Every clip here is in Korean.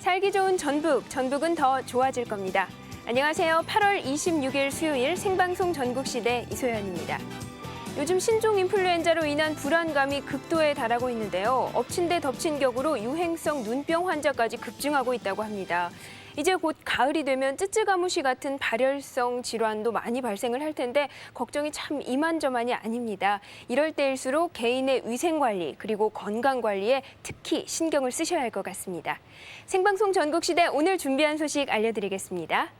살기 좋은 전북, 전북은 더 좋아질 겁니다. 안녕하세요. 8월 26일 수요일 생방송 전국시대 이소연입니다. 요즘 신종 인플루엔자로 인한 불안감이 극도에 달하고 있는데요. 엎친 데 덮친 격으로 유행성 눈병 환자까지 급증하고 있다고 합니다. 이제 곧 가을이 되면 쯔쯔가무시 같은 발열성 질환도 많이 발생을 할 텐데 걱정이 참 이만저만이 아닙니다. 이럴 때일수록 개인의 위생관리 그리고 건강관리에 특히 신경을 쓰셔야 할 것 같습니다. 생방송 전국시대 오늘 준비한 소식 알려드리겠습니다.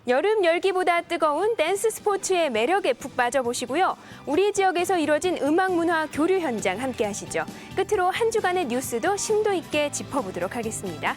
여름 열기보다 뜨거운 댄스 스포츠의 매력에 푹 빠져보시고요. 우리 지역에서 이뤄진 음악문화 교류 현장 함께 하시죠. 끝으로 한 주간의 뉴스도 심도 있게 짚어보도록 하겠습니다.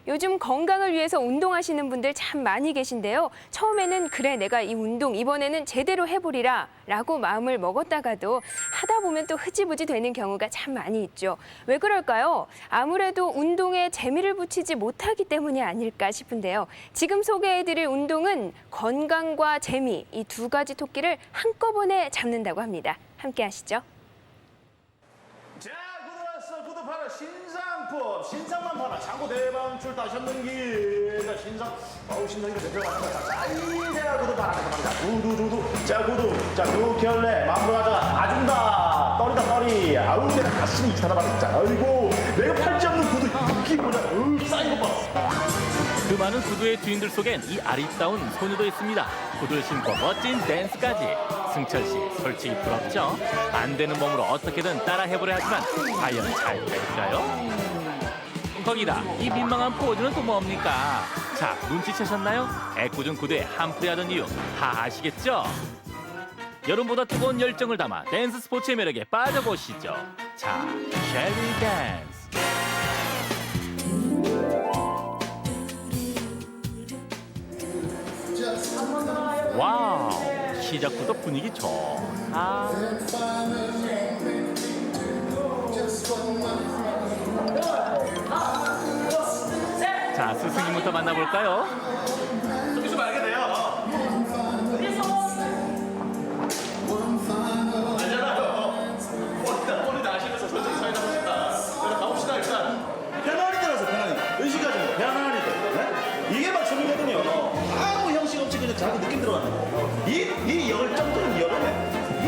요즘 건강을 위해서 운동하시는 분들 참 많이 계신데요. 처음에는 그래 내가 이 운동 이번에는 제대로 해보리라 라고 마음을 먹었다가도 하다 보면 또 흐지부지 되는 경우가 참 많이 있죠. 왜 그럴까요? 아무래도 운동에 재미를 붙이지 못하기 때문이 아닐까 싶은데요. 지금 소개해드릴 운동은 건강과 재미 이 두 가지 토끼를 한꺼번에 잡는다고 합니다. 함께 하시죠. 자, 구두 팔아 신상품 신상만 팔아 창고 대방출 다셨는 길. 자, 신상이가 대표가 하는 거야. 자, 이제야 구두 팔아. 자, 구두. 자, 구두. 자, 두 켤레 마음으로 가자. 아준다. 떨이다 떨이. 아우, 내가 가슴이 이상하다 진짜. 아이고, 내가 팔지 없는 구두 느낌 보자. 쌓인 거 봐. 그 많은 구두의 주인들 속엔 이 아리따운 소녀도 있습니다. 구두를 신고 멋진 댄스까지. 승철 씨, 솔직히 부럽죠? 안 되는 몸으로 어떻게든 따라 해보려 하지만 과연 잘 될까요? 거기다 이 민망한 포즈는 또 뭡니까? 자, 눈치채셨나요? 애꿎은 구두에 한풀이하던 이유 다 아시겠죠? 여름보다 뜨거운 열정을 담아 댄스 스포츠의 매력에 빠져보시죠. 자, 쉘리 댄스. 와우, 시작부터 분위기 좋다. 자, 스승님부터 만나볼까요? 좀 있으면 알게 돼요. 알잖아요. 머리 나시면서 솔직히 사이 나오신다. 일단 가봅시다 일단. 편안히 들어서 편안히. 의식하지 마. 편안히 들어. 네? 이게 맞춤이거든요. 아무 형식 없이 그냥 자기 느낌 들어가는 거. 이 열정적인 여름에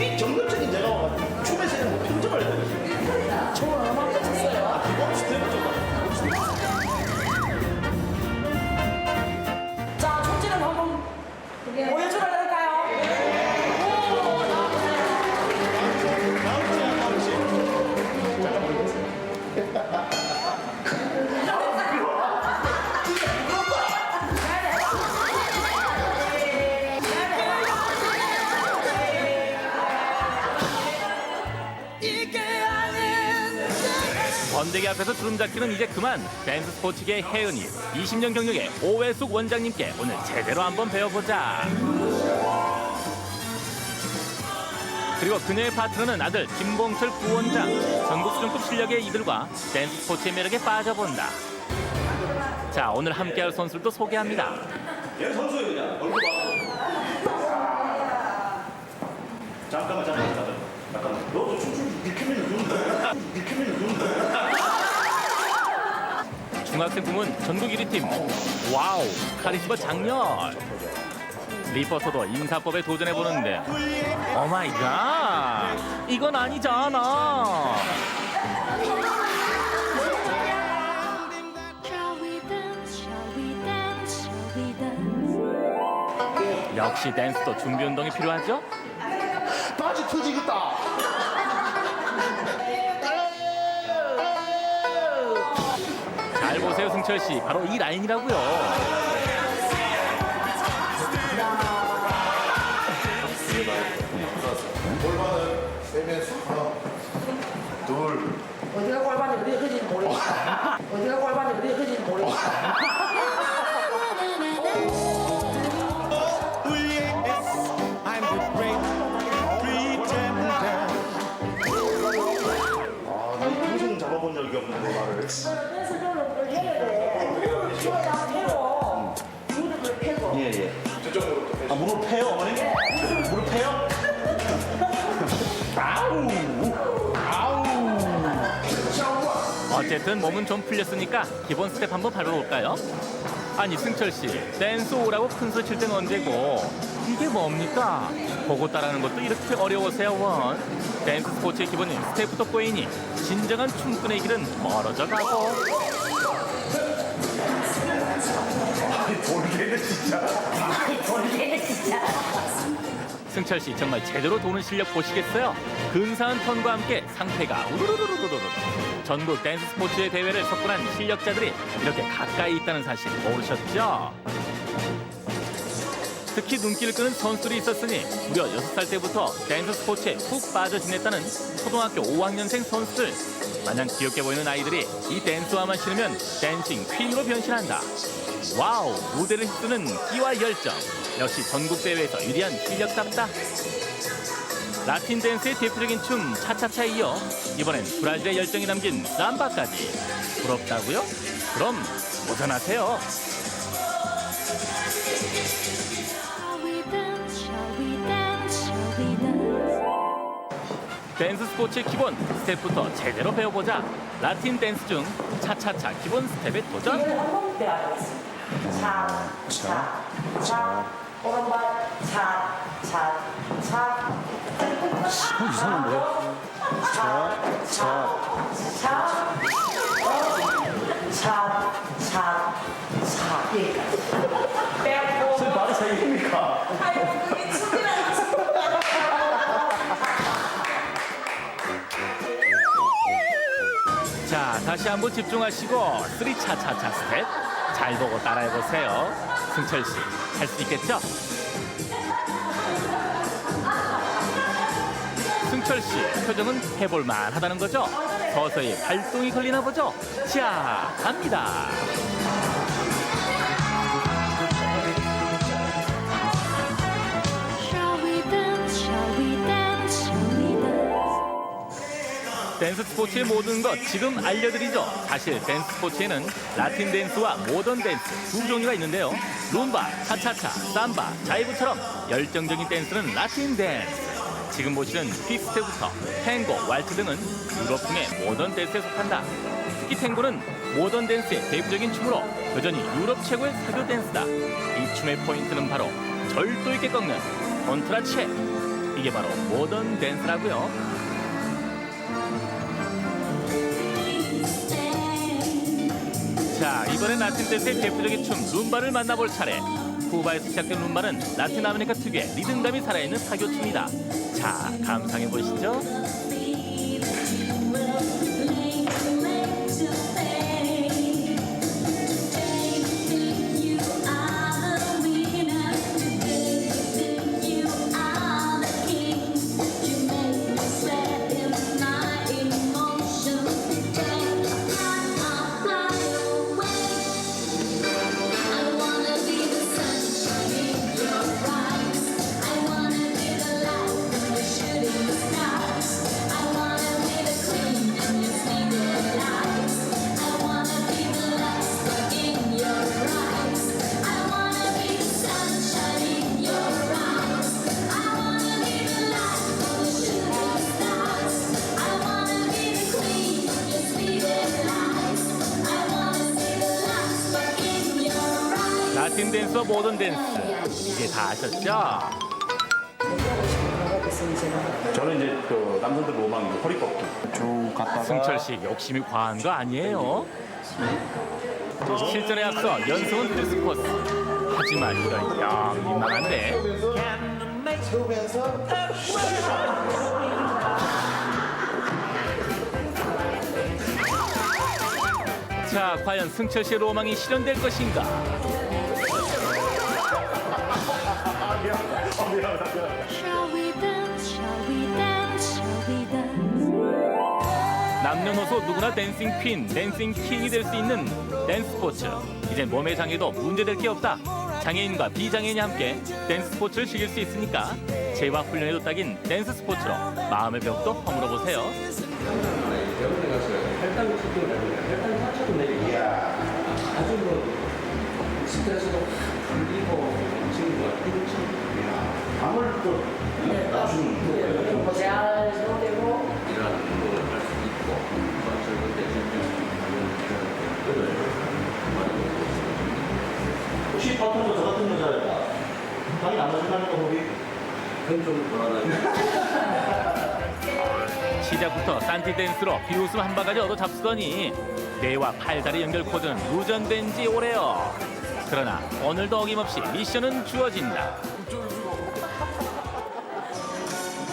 이 정열적인 제가 와가지고 춤에서 뭐 평정을 해야 되거든요. 춤을 얼마나 쳤어요? 기본 스텝을 좀 봐. 자, 춤지는 한번 보여주라 할까요? 번데기 앞에서 주름 잡기는 이제 그만. 댄스 스포츠계의 혜은이 20년 경력의 오회숙 원장님께 오늘 제대로 한번 배워보자. 그리고 그녀의 파트너는 아들 김봉철 부원장. 전국 수준급 실력의 이들과 댄스 스포츠의 매력에 빠져본다. 자, 오늘 함께할 선수들도 소개합니다. 얘 선수예요 그냥. 얼굴 봐. 잠깐만. 너도 춤출 비키면 누군데? 중학생 부문 전국 1위 팀. 와우, 카리스마 장렬. 리포터도 인사법에 도전해보는데 오마이갓, 이건 아니잖아. 역시 댄스도 준비 운동이 필요하죠? 바지 터지겠다. 잘 보세요, 승철 씨. 바로 이 라인이라고요. 골반을 세면서 하나, 둘. 어디가 골반이 어디가 큰지 모르겠다. 어디가 골반이 어디가 큰지 모르겠다. 평생 잡아본 적이 없는데 말을. 댄스를 해야 돼. 추워야 패고, 무릎을 패고. 예. 저쪽으로. 아, 무릎 패요, 어머니? 무릎 패요? 아우. 어쨌든 몸은 좀 풀렸으니까 기본 스텝 한번 밟아볼까요? 아니 승철 씨, 댄스 오라고 큰 소리 칠 때는 언제고 이게 뭡니까? 보고 따라하는 것도 이렇게 어려워서야 원. 댄스 스포츠의 기본인 스텝부터 꼬이니 진정한 춤꾼의 길은 멀어져 가고. 돌개는 진짜. 승철 씨 정말 제대로 도는 실력 보시겠어요? 근사한 턴과 함께 상태가 우르르르르르. 전국 댄스 스포츠의 대회를 석권한 실력자들이 이렇게 가까이 있다는 사실 모르셨죠? 특히 눈길을 끄는 선수들이 있었으니 무려 6살 때부터 댄스 스포츠에 푹 빠져 지냈다는 초등학교 5학년생 선수들. 마냥 귀엽게 보이는 아이들이 이 댄스화만 신으면 댄싱 퀸으로 변신한다. 와우, 무대를 휩쓰는 끼와 열정. 역시 전국 대회에서 유리한 실력답다. 라틴 댄스의 대표적인 춤 차차차에 이어 이번엔 브라질의 열정이 담긴 삼바까지. 부럽다고요? 그럼 도전하세요. 댄스 스포츠의 기본 스텝부터 제대로 배워보자. 라틴 댄스 중 차차차 기본 스텝에 도전. 한번 배워보겠습니다. 차, 오른발, 차. 이상한데요? 여기까지. 빼고. 지금 말이 세 개입니까? 자, 다시 한번 집중하시고 쓰리 차차차 스텝 잘 보고 따라해보세요. 승철 씨, 할 수 있겠죠? 승철 씨, 표정은 해볼만 하다는 거죠? 서서히 발동이 걸리나 보죠? 자, 갑니다. 댄스 스포츠의 모든 것 지금 알려드리죠. 사실 댄스 스포츠에는 라틴 댄스와 모던 댄스 두 종류가 있는데요. 룸바, 차차차, 삼바, 자이브처럼 열정적인 댄스는 라틴 댄스. 지금 보시는 퀵스텝부터 탱고, 왈츠 등은 유럽풍의 모던 댄스에 속한다. 특히 탱고는 모던 댄스의 대표적인 춤으로 여전히 유럽 최고의 사교 댄스다. 이 춤의 포인트는 바로 절도 있게 꺾는 컨트라체. 이게 바로 모던 댄스라고요. 자, 이번엔 라틴 댄스의 대표적인 춤 룸바를 만나볼 차례. 쿠바에서 시작된 룸바는 라틴 아메리카 특유의 리듬감이 살아있는 사교춤이다. 자, 감상해 보시죠. 라틴 댄스와 모던 댄스 이제 다 아셨죠? 저는 이제 그 남성들 로망이 허리 꺾기. 쭉 갔다가 승철 씨 욕심이 과한 거 아니에요? 실전에 앞서 연습은 필수 코스. 하지만 이건 영 민망한데. 자, 과연 승철 씨의 로망이 실현될 것인가? 남녀노소 누구나 댄싱 퀸, 댄싱 킹이 될 수 있는 댄스 스포츠. 이제 몸의 장애도 문제될 게 없다. 장애인과 비장애인이 함께 댄스 스포츠를 즐길 수 있으니까 재화 훈련에도 딱인 댄스 스포츠로 마음의 벽도 허물어 보세요. 병원에 가서 혈당 측정을 하는데 혈당 자체도 내리고 아주 뭐 스트레스도 확 풀리고 친구가 힘이 밤을 또 잘 되고 일하는 운동을 할 수 있고 젊은 때 좀 돌아다니고. 시작부터 산티 댄스로 비웃음 한 바가지 얻어 잡수더니 뇌와 팔다리 연결 코드는 무전된 지 오래요. 그러나 오늘도 어김없이 미션은 주어진다.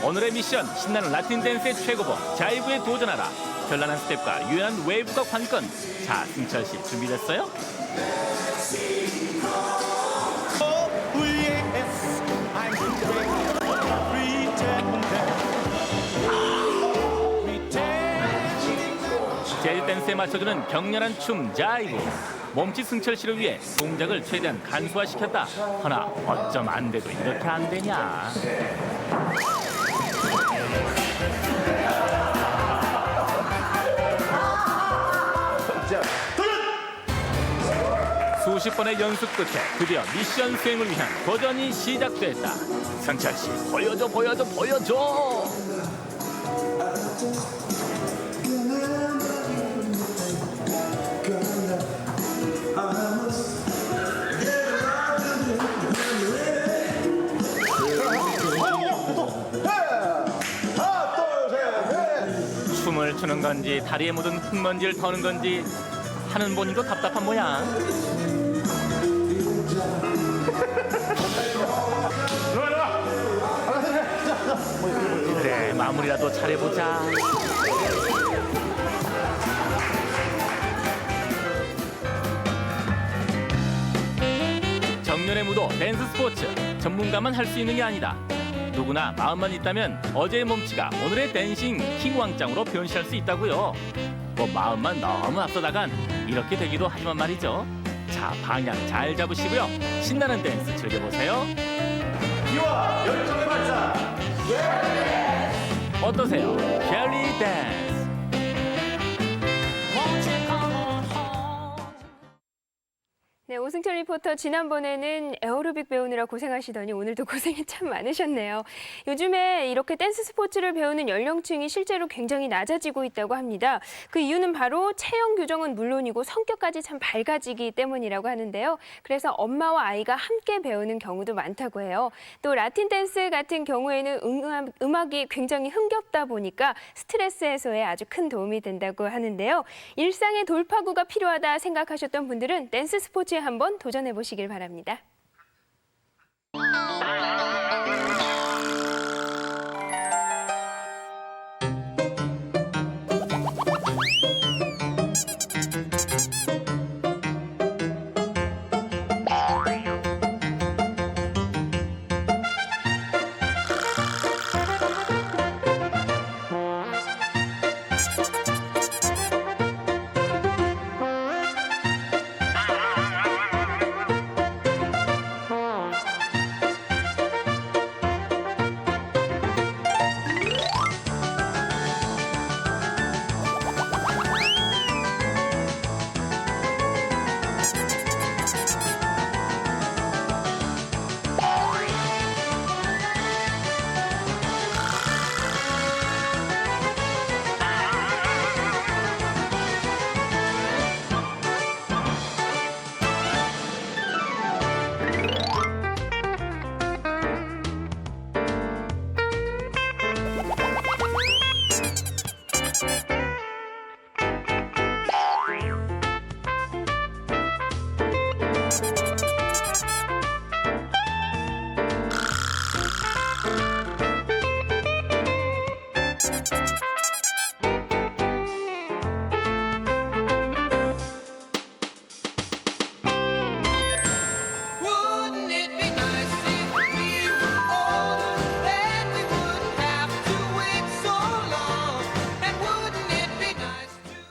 오늘의 미션, 신나는 라틴 댄스의 최고봉 자이브에 도전하라. 현란한 스텝과 유연한 웨이브가 관건. 자, 승철 씨 준비됐어요? 재즈 댄스에 맞춰주는 격렬한 춤 자이브. 몸짓 승철 씨를 위해 동작을 최대한 간소화시켰다. 허나 어쩜 안 돼도 이렇게 안 되냐. 자, 도전! 수십 번의 연습 끝에 드디어 미션 수행을 위한 도전이 시작됐다. 승철 씨 보여줘 보여줘 보여줘. 하나, 둘, 셋, 넷! 춤을 추는 건지 다리에 묻은 흙먼지를 터는 건지 하는 본인도 답답한 모양. 그래, 마무리라도 잘해보자. 정년의 무도 댄스 스포츠. 전문가만 할 수 있는 게 아니다. 누구나 마음만 있다면 어제의 몸치가 오늘의 댄싱 킹왕짱으로 변신할 수 있다고요. 뭐 마음만 너무 앞서다간 이렇게 되기도 하지만 말이죠. 자, 방향 잘 잡으시고요. 신나는 댄스 즐겨보세요. 이와 열정의 발사! 어떠세요? 벨리 댄스. 네, 오승철 리포터 지난번에는 에어로빅 배우느라 고생하시더니 오늘도 고생이 참 많으셨네요. 요즘에 이렇게 댄스 스포츠를 배우는 연령층이 실제로 굉장히 낮아지고 있다고 합니다. 그 이유는 바로 체형 교정은 물론이고 성격까지 참 밝아지기 때문이라고 하는데요. 그래서 엄마와 아이가 함께 배우는 경우도 많다고 해요. 또 라틴 댄스 같은 경우에는 음악이 굉장히 흥겹다 보니까 스트레스 해소에 아주 큰 도움이 된다고 하는데요. 일상의 돌파구가 필요하다 생각하셨던 분들은 댄스 스포츠에 한번 도전해 보시길 바랍니다.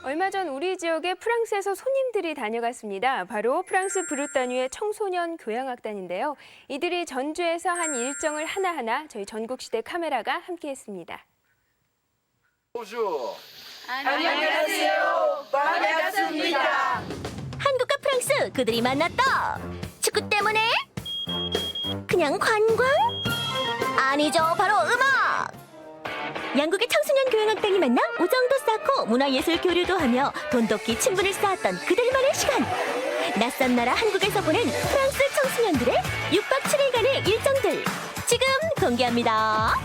얼마 전 우리 지역에 프랑스에서 손님들이 다녀갔습니다. 바로 프랑스 브루타뉴의 청소년 교향악단인데요. 이들이 전주에서 한 일정을 하나하나 저희 전국시대 카메라가 함께했습니다. 안녕하세요. 반갑습니다. 한국과 프랑스 그들이 만났다. 축구 때문에? 그냥 관광? 아니죠, 바로 음악. 양국의 청소년 교향악단이 만나 우정도 쌓고 문화예술 교류도 하며 돈독히 친분을 쌓았던 그들만의 시간. 낯선 나라 한국에서 보낸 프랑스 청소년들의 6박 7일간의 일정들 지금 공개합니다.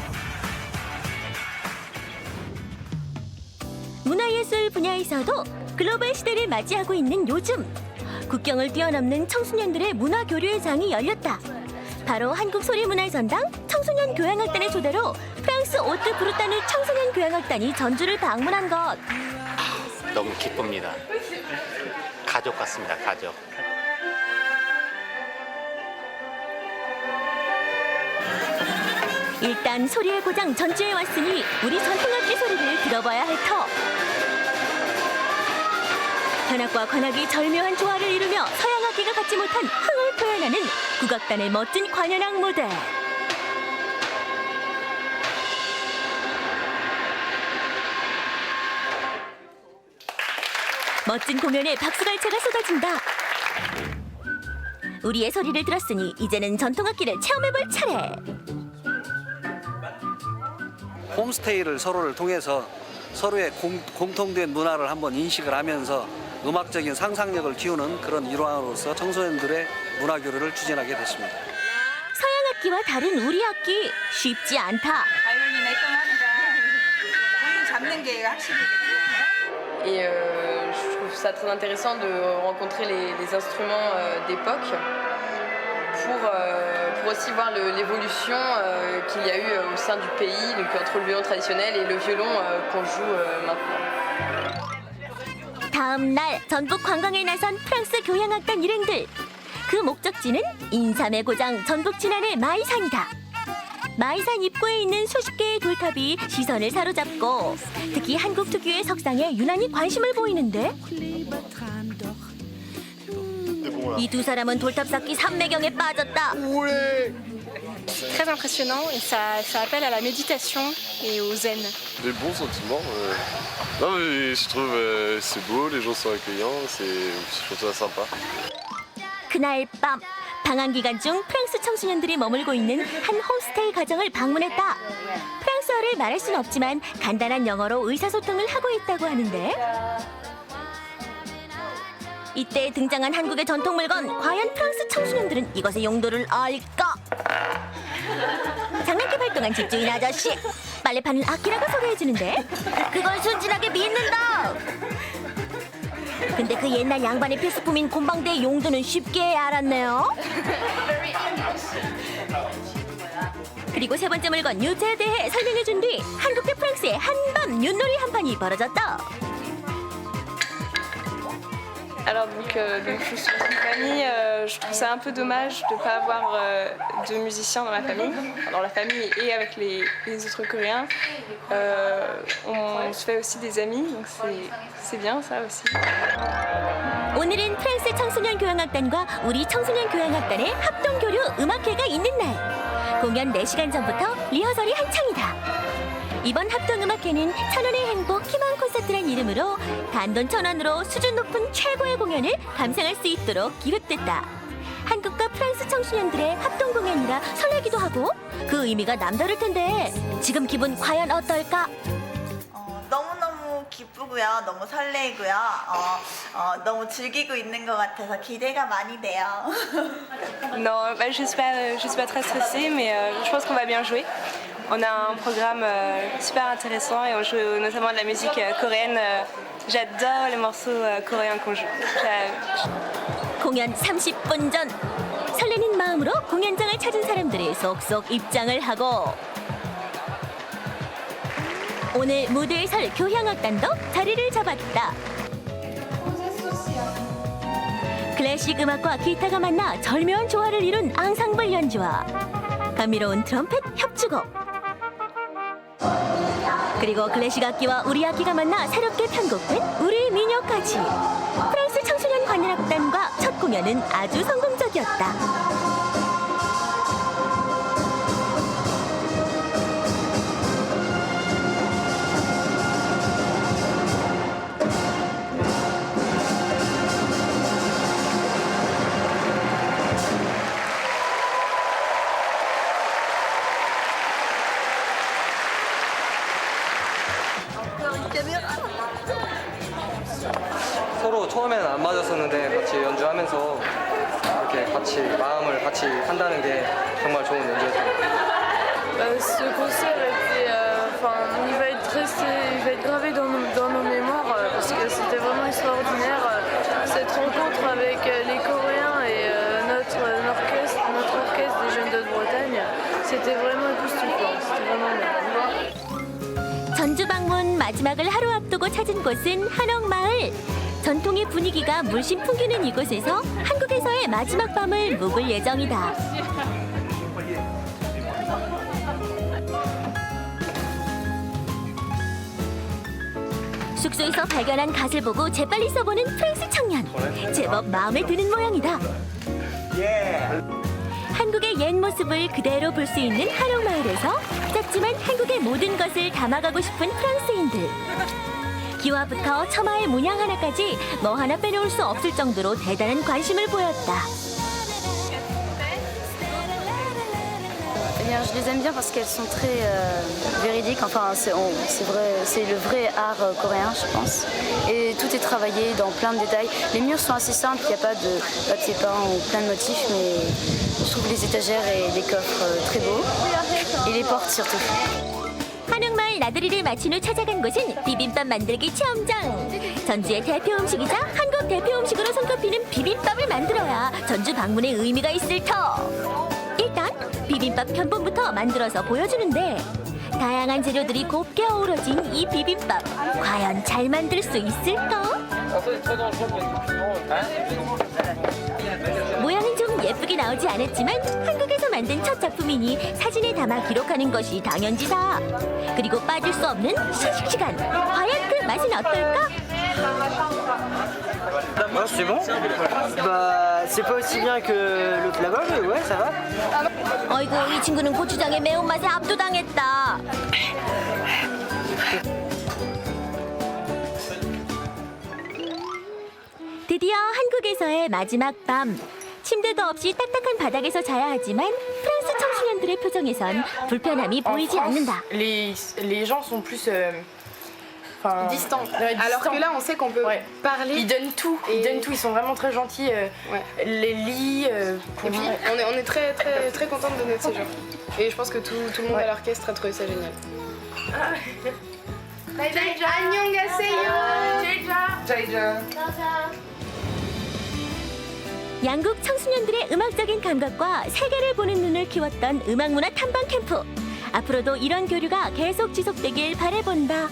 문화예술 분야에서도 글로벌 시대를 맞이하고 있는 요즘 국경을 뛰어넘는 청소년들의 문화 교류의 장이 열렸다. 바로 한국 소리문화전당 청소년 교향악단의 초대로 프랑스 오트 브루타누 청소년 교향악단이 전주를 방문한 것. 너무 기쁩니다. 가족 같습니다. 가족. 일단 소리의 고장 전주에 왔으니 우리 전통악기 소리를 들어봐야 할 터. 현악과 관악이 절묘한 조화를 이루며 서양악기가 갖지 못한 흥을 표현하는 국악단의 멋진 관현악 무대. 멋진 공연에 박수갈채가 쏟아진다. 우리의 소리를 들었으니 이제는 전통악기를 체험해볼 차례. 홈스테이를 서로를 통해서 서로의 공통된 문화를 한번 인식을 하면서 음악적인 상상력을 키우는 그런 일환으로서 청소년들의 문화 교류를 추진하게 됐습니다. 서양악기와 다른 우리 악기 쉽지 않다. Et je trouve ça très intéressant de rencontrer les instruments d'époque pour aussi voir l'évolution qu'il y a eu au sein du pays, donc entre le violon traditionnel et le violon qu'on joue maintenant. 다음 날 전북 관광에 나선 프랑스 교향악단 일행들. 그 목적지는 인삼의 고장 전북 진안의 마이산이다. 마이산 입구에 있는 수십 개의 돌탑이 시선을 사로잡고 특히 한국 특유의 석상에 유난히 관심을 보이는데 이 두 사람은 돌탑 쌓기 삼매경에 빠졌다. Très impressionnant et ça appelle à la méditation et au zen. Des bons sentiments. Non, mais je trouve c'est beau, les gens sont accueillants, je trouve ça sympa. 그날 밤 방한 기간 중 프랑스 청소년들이 머물고 있는 한 홈스테이 가정을 방문했다. 프랑스어를 말할 순 없지만 간단한 영어로 의사소통을 하고 있다고 하는데 이때 등장한 한국의 전통 물건, 과연 프랑스 청소년들은 이것의 용도를 알까? 장난기 활동한 집주인 아저씨, 빨래판을 악기라고 소개해주는데 그걸 순진하게 믿는다. 근데 그 옛날 양반의 필수품인 곰방대의 용도는 쉽게 알았네요. 그리고 세 번째 물건 유체에 대해 설명해준 뒤 한국 대 프랑스의 한밤 윷놀이 한 판이 벌어졌다. Alors donc je suis une famille, je trouve ça un peu dommage de ne pas avoir de musiciens dans ma famille, dans la famille et avec les autres Coréens. On se fait aussi des amis, donc c'est bien ça aussi. 오늘은 프랑스 청소년 교향악단과 우리 청소년 교향악단의 합동교류 음악회가 있는 날. 공연 4시간 전부터 리허설이 한창이다. 이번 합동음악회는 천원의 행복 희망 콘서트란 이름으로 단돈 1,000원으로 수준 높은 최고의 공연을 감상할 수 있도록 기획됐다. 한국과 프랑스 청소년들의 합동 공연이라 설레기도 하고 그 의미가 남다를 텐데 지금 기분 과연 어떨까? 너무너무 기쁘고요. 너무 설레고요. 너무 즐기고 있는 것 같아서 기대가 많이 돼요. Non, je suis pas très stressée, mais je pense qu'on va bien jouer. On a un programme super intéressant et on joue notamment de la musique coréenne. J'adore les morceaux coréens qu'on joue. 공연 30분 전 설레는 마음으로 공연장을 찾은 사람들이 속속 입장을 하고 오늘 무대에 설 교향악단도 자리를 잡았다. 클래식 음악과 기타가 만나 절묘한 조화를 이룬 앙상블 연주와 감미로운 트럼펫 협주곡 그리고 클래식 악기와 우리 악기가 만나 새롭게 편곡된 우리 민요까지 프랑스 청소년 관현악단과 첫 공연은 아주 성공적이었다. 서로 처음에는 안 맞았었는데 같이 연주하면서 이렇게 같이 마음을 같이 한다는 게 정말 좋은 연주였습니다. Ce concert était, il va être resté, il va être gravé dans nos mémoires parce que c'était vraiment extraordinaire cette rencontre avec les Coréens et notre orchestre des Jeunes de Bretagne. C'était vraiment époustouflant, c'était vraiment bien. 전주 방문 마지막을 하루 앞두고 찾은 곳은 한옥마을. 전통의 분위기가 물씬 풍기는 이곳에서 한국에서의 마지막 밤을 묵을 예정이다. 숙소에서 발견한 갓을 보고 재빨리 써보는 프랑스 청년. 제법 마음에 드는 모양이다. 한국의 옛 모습을 그대로 볼 수 있는 한옥마을에서 작지만 한국의 모든 것을 담아가고 싶은 프랑스인들. 기와부터 처마의 문양 하나까지 뭐 하나 빼놓을 수 없을 정도로 대단한 관심을 보였다. Eh bien, je les aime bien parce qu'elles sont très véridiques. Enfin, c'est vrai, c'est le vrai art coréen, je pense. Et tout est travaillé dans plein de détails. Les murs sont assez simples, il n'y a pas de papier peint ou plein de motifs, mais je trouve les étagères et les coffres très beaux. Et les portes surtout. 한옥마을 나들이를 마친 후 찾아간 곳은 비빔밥 만들기 체험장. 전주의 대표 음식이자 한국 대표 음식으로 손꼽히는 비빔밥을 만들어야 전주 방문의 의미가 있을 터. 일단 비빔밥 편본부터 만들어서 보여주는데 다양한 재료들이 곱게 어우러진 이 비빔밥 과연 잘 만들 수 있을까? 모양은 좀 예쁘게 나오지 않았지만 한국에서 만든 첫 작품이니 사진에 담아 기록하는 것이 당연지사. 그리고 빠질 수 없는 시식 시간. 과연 그 맛은 어떨까? C'est bon. Bah, c'est pas aussi bien que l'autre là-bas, mais ouais, ça va. 어이구, 이 친구는 고추장의 매운맛에 압도당했다. 드디어 한국에서의 마지막 밤. 침대도 없이 딱딱한 바닥에서 자야 하지만 프랑스 청소년들의 표정에선 불편함이 보이지 않는다. Les gens sont plus Distants. Alors que là, on sait qu'on peut parler. Ils donnent tout. Ils donnent tout. Ils sont vraiment très gentils. Les lits. Et puis, on est très, très, très contents de notre séjour. Et je pense que tout le monde à l'orchestre a trouvé ça génial. 안녕하세요. 양국 청소년들의 음악적인 감각과 세계를 보는 눈을 키웠던 음악문화 탐방 캠프. 앞으로도 이런 교류가 계속 지속되길 바라본다.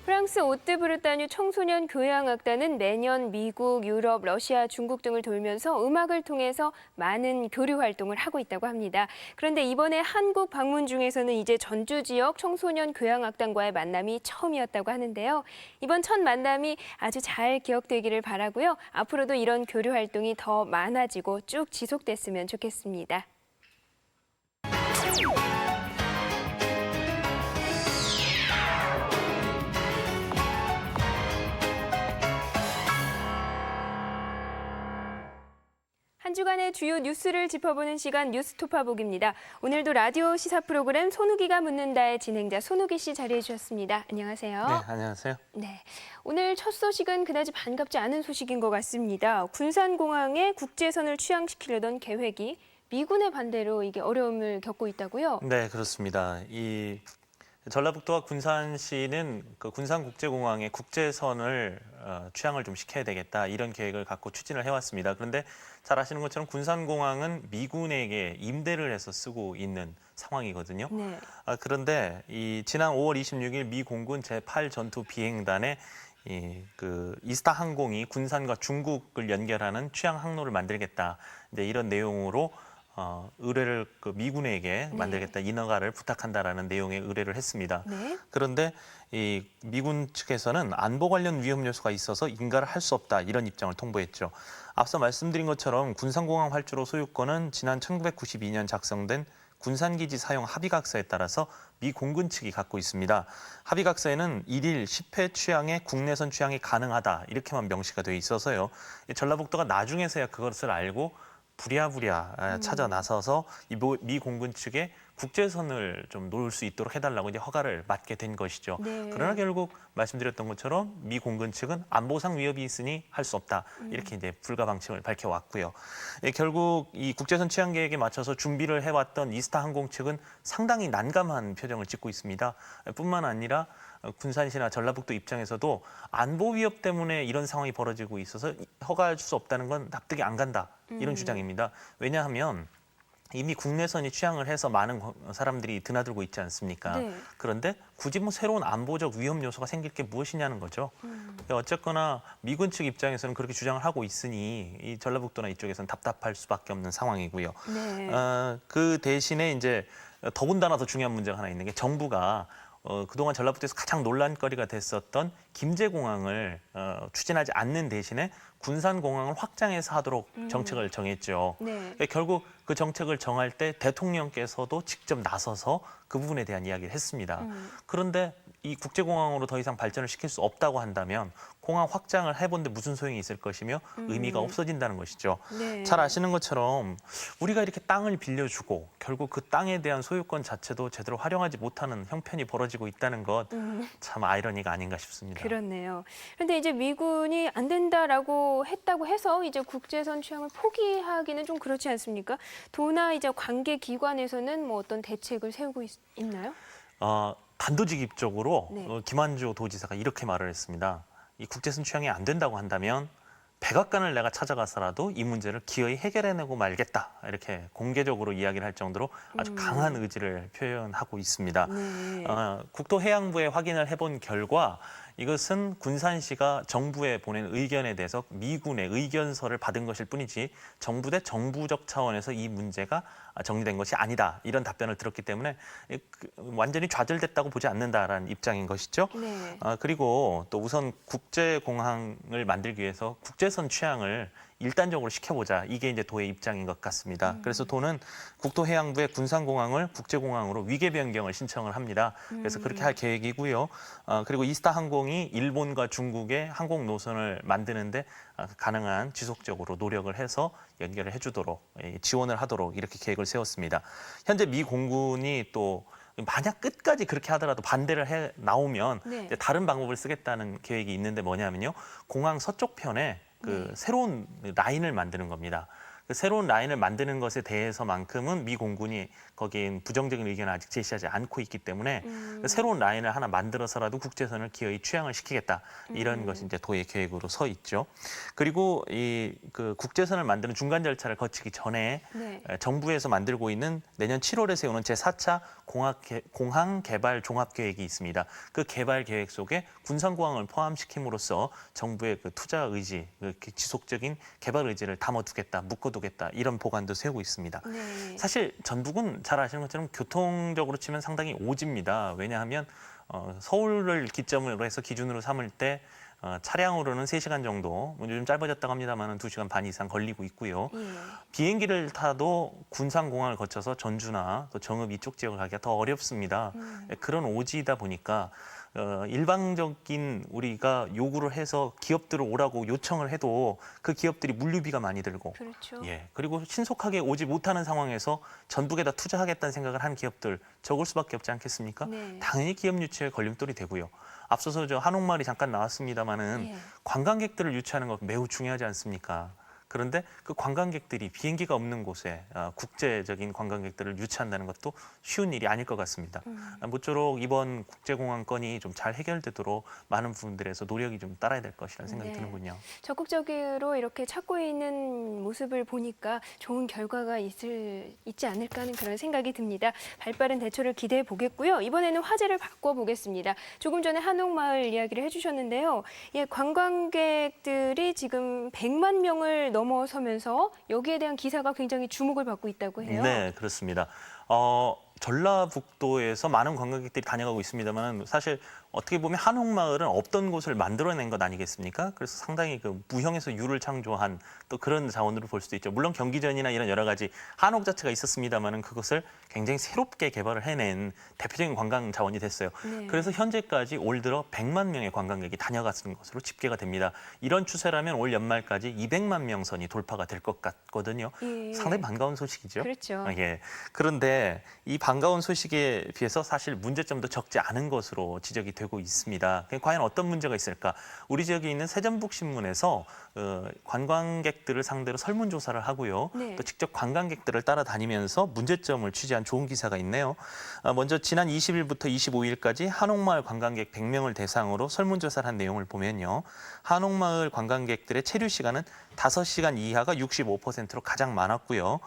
프랑스 오뜨브르타뉴 청소년 교향악단은 매년 미국, 유럽, 러시아, 중국 등을 돌면서 음악을 통해서 많은 교류 활동을 하고 있다고 합니다. 그런데 이번에 한국 방문 중에서는 이제 전주 지역 청소년 교향악단과의 만남이 처음이었다고 하는데요. 이번 첫 만남이 아주 잘 기억되기를 바라고요. 앞으로도 이런 교류 활동이 더 많아지고 쭉 지속됐으면 좋겠습니다. 한 주간의 주요 뉴스를 짚어보는 시간 뉴스토파보기입니다. 오늘도 라디오 시사 프로그램 손욱이가 묻는다의 진행자 손욱이 씨 자리해 주셨습니다. 안녕하세요. 네, 안녕하세요. 네, 오늘 첫 소식은 그다지 반갑지 않은 소식인 것 같습니다. 군산공항에 국제선을 취항시키려던 계획이 미군의 반대로 이게 어려움을 겪고 있다고요? 네, 그렇습니다. 이 전라북도와 군산시는 그 군산국제공항에 국제선을 취항을 좀 시켜야 되겠다 이런 계획을 갖고 추진을 해왔습니다. 그런데 잘 아시는 것처럼 군산공항은 미군에게 임대를 해서 쓰고 있는 상황이거든요. 네. 그런데 이 지난 5월 26일 미 공군 제8전투 비행단의 그 이스타 항공이 군산과 중국을 연결하는 취항 항로를 만들겠다. 이제 이런 내용으로 의뢰를 그 미군에게 만들겠다, 인허가를 부탁한다라는 내용의 의뢰를 했습니다. 네. 그런데 이 미군 측에서는 안보 관련 위험 요소가 있어서 인가를 할 수 없다 이런 입장을 통보했죠. 앞서 말씀드린 것처럼 군산공항 활주로 소유권은 지난 1992년 작성된 군산기지 사용 합의각서에 따라서 미 공군 측이 갖고 있습니다. 합의각서에는 1일 10회 취항에 국내선 취항이 가능하다 이렇게만 명시가 되어 있어서요. 전라북도가 나중에서야 그것을 알고 부랴부랴 찾아 나서서 미 공군 측에 국제선을 좀 놓을 수 있도록 해달라고 이제 허가를 받게 된 것이죠. 네. 그러나 결국 말씀드렸던 것처럼 미 공군 측은 안보상 위협이 있으니 할 수 없다. 이렇게 이제 불가 방침을 밝혀왔고요. 결국 이 국제선 취항 계획에 맞춰서 준비를 해왔던 이스타 항공 측은 상당히 난감한 표정을 짓고 있습니다. 뿐만 아니라 군산시나 전라북도 입장에서도 안보 위협 때문에 이런 상황이 벌어지고 있어서 허가할 수 없다는 건 납득이 안 간다. 이런 주장입니다. 왜냐하면 이미 국내선이 취항을 해서 많은 사람들이 드나들고 있지 않습니까? 네. 그런데 굳이 뭐 새로운 안보적 위험 요소가 생길 게 무엇이냐는 거죠. 어쨌거나 미군 측 입장에서는 그렇게 주장을 하고 있으니 이 전라북도나 이쪽에서는 답답할 수밖에 없는 상황이고요. 네. 그 대신에 이제 더군다나 더 중요한 문제가 하나 있는 게 정부가 그동안 전라북도에서 가장 논란거리가 됐었던 김제공항을 추진하지 않는 대신에 군산공항을 확장해서 하도록 정책을 정했죠. 네. 그러니까 결국 그 정책을 정할 때 대통령께서도 직접 나서서 그 부분에 대한 이야기를 했습니다. 그런데 이 국제공항으로 더 이상 발전을 시킬 수 없다고 한다면 공항 확장을 해본데 무슨 소용이 있을 것이며 의미가 없어진다는 것이죠. 네. 잘 아시는 것처럼 우리가 이렇게 땅을 빌려주고 결국 그 땅에 대한 소유권 자체도 제대로 활용하지 못하는 형편이 벌어지고 있다는 것 참 아이러니가 아닌가 싶습니다. 그렇네요. 그런데 이제 미군이 안 된다라고 했다고 해서 이제 국제선 취항을 포기하기는 좀 그렇지 않습니까? 도나 이제 관계 기관에서는 뭐 어떤 대책을 세우고 있나요? 단도직입적으로 네. 김한주 도지사가 이렇게 말을 했습니다. 이 국제선 취항이 안 된다고 한다면 백악관을 내가 찾아가서라도 이 문제를 기어이 해결해내고 말겠다. 이렇게 공개적으로 이야기를 할 정도로 아주 강한 의지를 표현하고 있습니다. 네. 국토해양부에 확인을 해본 결과 이것은 군산시가 정부에 보낸 의견에 대해서 미군의 의견서를 받은 것일 뿐이지 정부 대 정부적 차원에서 이 문제가 정리된 것이 아니다. 이런 답변을 들었기 때문에 완전히 좌절됐다고 보지 않는다라는 입장인 것이죠. 네. 그리고 또 우선 국제공항을 만들기 위해서 국제선 취항을 일단적으로 시켜보자. 이게 이제 도의 입장인 것 같습니다. 그래서 도는 국토해양부에 군산공항을 국제공항으로 위계 변경을 신청을 합니다. 그래서 그렇게 할 계획이고요. 그리고 이스타 항공이 일본과 중국의 항공 노선을 만드는데 가능한 지속적으로 노력을 해서 연결을 해주도록 지원을 하도록 이렇게 계획을 세웠습니다. 현재 미 공군이 또 만약 끝까지 그렇게 하더라도 반대를 해 나오면 네. 이제 다른 방법을 쓰겠다는 계획이 있는데 뭐냐면요. 공항 서쪽 편에 새로운 라인을 만드는 겁니다. 그 새로운 라인을 만드는 것에 대해서만큼은 미 공군이 거기에 부정적인 의견을 아직 제시하지 않고 있기 때문에 그 새로운 라인을 하나 만들어서라도 국제선을 기어이 취항을 시키겠다 이런 것이 이제 도의 계획으로 서 있죠. 그리고 이 그 국제선을 만드는 중간 절차를 거치기 전에 네. 정부에서 만들고 있는 내년 7월에 세우는 제4차 공항 개발 종합 계획이 있습니다. 그 개발 계획 속에 군산공항을 포함시킴으로써 정부의 그 투자 의지, 그 지속적인 개발 의지를 담아두겠다, 묶어두겠다 이런 보관도 세우고 있습니다. 네. 사실 전북은 잘 아시는 것처럼 교통적으로 치면 상당히 오지입니다. 왜냐하면 서울을 기점으로 해서 기준으로 삼을 때 차량으로는 3시간 정도, 요즘 짧아졌다고 합니다만 2시간 반 이상 걸리고 있고요. 비행기를 타도 군산공항을 거쳐서 전주나 또 정읍 이쪽 지역을 가기가 더 어렵습니다. 그런 오지이다 보니까 일방적인 우리가 요구를 해서 기업들을 오라고 요청을 해도 그 기업들이 물류비가 많이 들고 그렇죠. 그리고 신속하게 오지 못하는 상황에서 전북에다 투자하겠다는 생각을 한 기업들 적을 수밖에 없지 않겠습니까? 네. 당연히 기업 유치에 걸림돌이 되고요. 앞서서 저 한옥마을이 잠깐 나왔습니다마는 관광객들을 유치하는 것 매우 중요하지 않습니까? 그런데 그 관광객들이 비행기가 없는 곳에 국제적인 관광객들을 유치한다는 것도 쉬운 일이 아닐 것 같습니다. 모쪼록 이번 국제공항 건이 좀 잘 해결되도록 많은 부분들에서 노력이 좀 따라야 될 것이라는 생각이 드는군요. 적극적으로 이렇게 찾고 있는 모습을 보니까 좋은 결과가 있지 않을까 하는 그런 생각이 듭니다. 발빠른 대처를 기대해 보겠고요. 이번에는 화제를 바꿔보겠습니다. 조금 전에 한옥마을 이야기를 해주셨는데요. 관광객들이 지금 100만 명을 넘어서면서 여기에 대한 기사가 굉장히 주목을 받고 있다고 해요. 네, 그렇습니다. 전라북도에서 많은 관광객들이 다녀가고 있습니다만 사실 어떻게 보면 한옥마을은 없던 곳을 만들어낸 것 아니겠습니까? 그래서 상당히 그 무형에서 유를 창조한 또 그런 자원으로 볼 수도 있죠. 물론 경기전이나 이런 여러 가지 한옥 자체가 있었습니다만 그것을 굉장히 새롭게 개발을 해낸 대표적인 관광 자원이 됐어요. 네. 그래서 현재까지 올 들어 100만 명의 관광객이 다녀갔은 것으로 집계가 됩니다. 이런 추세라면 올 연말까지 200만 명 선이 돌파가 될 것 같거든요. 상당히 반가운 소식이죠. 그렇죠. 그런데 이 반가운 소식에 비해서 사실 문제점도 적지 않은 것으로 지적이 되고 있습니다. 과연 어떤 문제가 있을까? 우리 지역에 있는 세전북신문에서 관광객들을 상대로 설문조사를 하고요. 네. 또 직접 관광객들을 따라다니면서 문제점을 취재한 좋은 기사가 있네요. 먼저 지난 20일부터 25일까지 한옥마을 관광객 100명을 대상으로 설문조사를 한 내용을 보면요. 한옥마을 관광객들의 체류 시간은 5시간 이하가 65%로 가장 많았고요.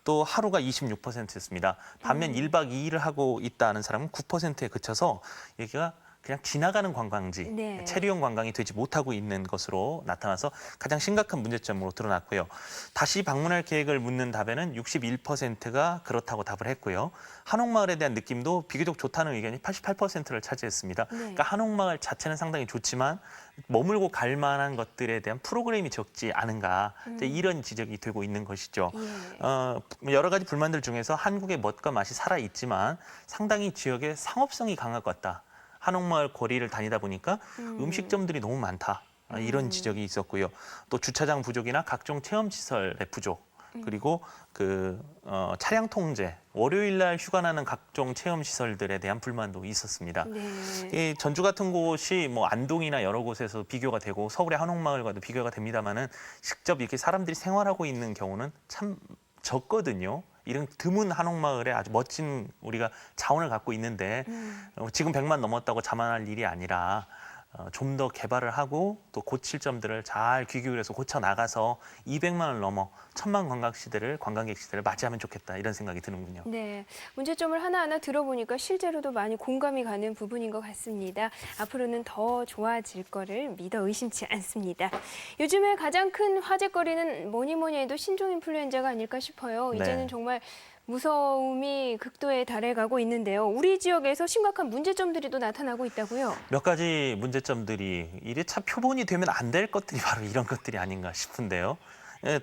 또 하루가 26%였습니다. 반면 1박 2일을 하고 있다는 사람은 9%에 그쳐서 여기가 그냥 지나가는 관광지, 네. 체류용 관광이 되지 못하고 있는 것으로 나타나서 가장 심각한 문제점으로 드러났고요. 다시 방문할 계획을 묻는 답에는 61%가 그렇다고 답을 했고요. 한옥마을에 대한 느낌도 비교적 좋다는 의견이 88%를 차지했습니다. 네. 그러니까 한옥마을 자체는 상당히 좋지만 머물고 갈 만한 것들에 대한 프로그램이 적지 않은가, 이제 이런 지적이 되고 있는 것이죠. 예. 여러 가지 불만들 중에서 한국의 멋과 맛이 살아있지만 상당히 지역의 상업성이 강할 것 같다. 한옥마을 거리를 다니다 보니까 음식점들이 너무 많다. 이런 지적이 있었고요. 또 주차장 부족이나 각종 체험시설의 부족, 그리고 차량 통제, 월요일 날 휴가 나는 각종 체험시설들에 대한 불만도 있었습니다. 네. 이 전주 같은 곳이 뭐 안동이나 여러 곳에서 비교가 되고 서울의 한옥마을과도 비교가 됩니다만은 직접 이렇게 사람들이 생활하고 있는 경우는 참 적거든요. 이런 드문 한옥마을에 아주 멋진 우리가 자원을 갖고 있는데 지금 100만 넘었다고 자만할 일이 아니라 좀 더 개발을 하고 또 고칠 점들을 잘 귀 기울여서 고쳐 나가서 200만을 넘어 1000만 관광객 시대를 맞이하면 좋겠다 이런 생각이 드는군요. 네, 문제점을 하나하나 들어보니까 실제로도 많이 공감이 가는 부분인 것 같습니다. 앞으로는 더 좋아질 거를 믿어 의심치 않습니다. 요즘에 가장 큰 화제거리는 뭐니 해도 신종 인플루엔자가 아닐까 싶어요. 네. 이제는 정말 무서움이 극도에 달해가고 있는데요. 우리 지역에서 심각한 문제점들이 또 나타나고 있다고요? 몇 가지 문제점들이 이게 참 표본이 되면 안 될 것들이 바로 이런 것들이 아닌가 싶은데요.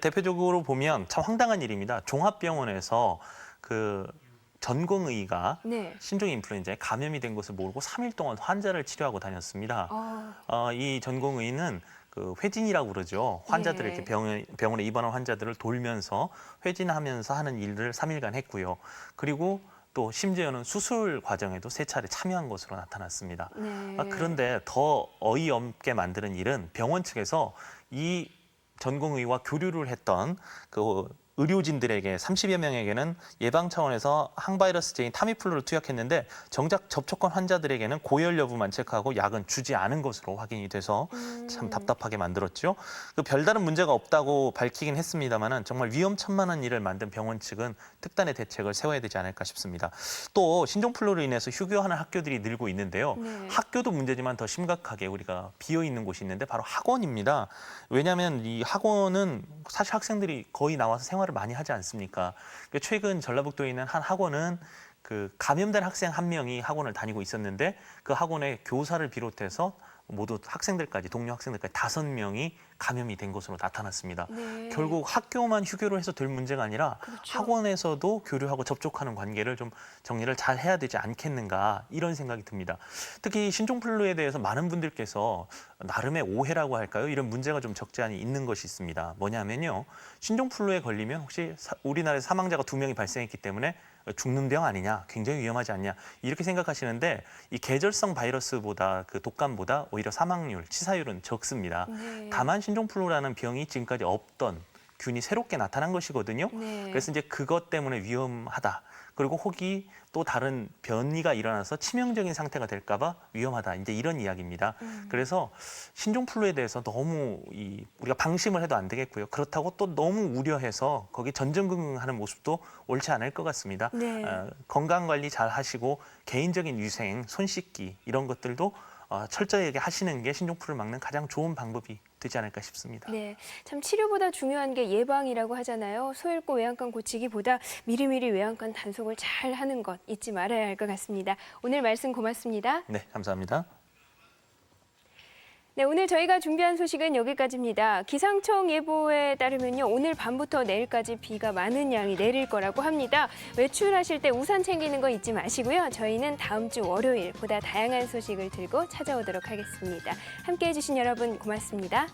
대표적으로 보면 참 황당한 일입니다. 종합병원에서 전공의가 네. 신종 인플루엔자에 감염이 된 것을 모르고 3일 동안 환자를 치료하고 다녔습니다. 이 전공의는 회진이라고 그러죠. 환자들을 예. 이렇게 병원에 입원한 환자들을 돌면서 회진하면서 하는 일을 3일간 했고요. 그리고 또 심지어는 수술 과정에도 3차례 참여한 것으로 나타났습니다. 네. 그런데 더 어이없게 만드는 일은 병원 측에서 이 전공의와 교류를 했던 의료진들에게 30여 명에게는 예방 차원에서 항바이러스제인 타미플루를 투약했는데 정작 접촉한 환자들에게는 고열 여부만 체크하고 약은 주지 않은 것으로 확인이 돼서 참 답답하게 만들었죠. 별다른 문제가 없다고 밝히긴 했습니다만은 정말 위험천만한 일을 만든 병원 측은 특단의 대책을 세워야 되지 않을까 싶습니다. 또 신종플루로 인해서 휴교하는 학교들이 늘고 있는데요. 네. 학교도 문제지만 더 심각하게 우리가 비어 있는 곳이 있는데 바로 학원입니다. 왜냐하면 이 학원은 사실 학생들이 거의 나와서 생활을 많이 하지 않습니까? 최근 전라북도에 있는 한 학원은 감염된 학생 한 명이 학원을 다니고 있었는데 그 학원의 교사를 비롯해서 모두 학생들까지 동료 학생들까지 5명이 감염이 된 것으로 나타났습니다. 네. 결국 학교만 휴교를 해서 될 문제가 아니라 그렇죠. 학원에서도 교류하고 접촉하는 관계를 좀 정리를 잘 해야 되지 않겠는가 이런 생각이 듭니다. 특히 신종플루에 대해서 많은 분들께서 나름의 오해라고 할까요? 이런 문제가 좀 적지 않이 있는 것이 있습니다. 뭐냐면요. 신종플루에 걸리면 혹시 우리나라에 사망자가 2명이 발생했기 때문에 죽는 병 아니냐, 굉장히 위험하지 않냐 이렇게 생각하시는데 이 계절성 바이러스보다 독감보다 오히려 사망률, 치사율은 적습니다. 네. 다만 신종플루라는 병이 지금까지 없던 균이 새롭게 나타난 것이거든요. 네. 그래서 이제 그것 때문에 위험하다. 그리고 혹이 또 다른 변이가 일어나서 치명적인 상태가 될까 봐 위험하다. 이제 이런 이야기입니다. 그래서 신종플루에 대해서 너무 우리가 방심을 해도 안 되겠고요. 그렇다고 또 너무 우려해서 거기 전전긍긍하는 모습도 옳지 않을 것 같습니다. 네. 건강관리 잘 하시고 개인적인 위생, 손 씻기 이런 것들도 철저하게 하시는 게 신종플루를 막는 가장 좋은 방법이 되지 않을까 싶습니다. 네, 참 치료보다 중요한 게 예방이라고 하잖아요. 소잃고 외양간 고치기보다 미리미리 외양간 단속을 잘 하는 것 잊지 말아야 할 것 같습니다. 오늘 말씀 고맙습니다. 네, 감사합니다. 네, 오늘 저희가 준비한 소식은 여기까지입니다. 기상청 예보에 따르면요, 오늘 밤부터 내일까지 비가 많은 양이 내릴 거라고 합니다. 외출하실 때 우산 챙기는 거 잊지 마시고요. 저희는 다음 주 월요일 보다 다양한 소식을 들고 찾아오도록 하겠습니다. 함께해 주신 여러분 고맙습니다.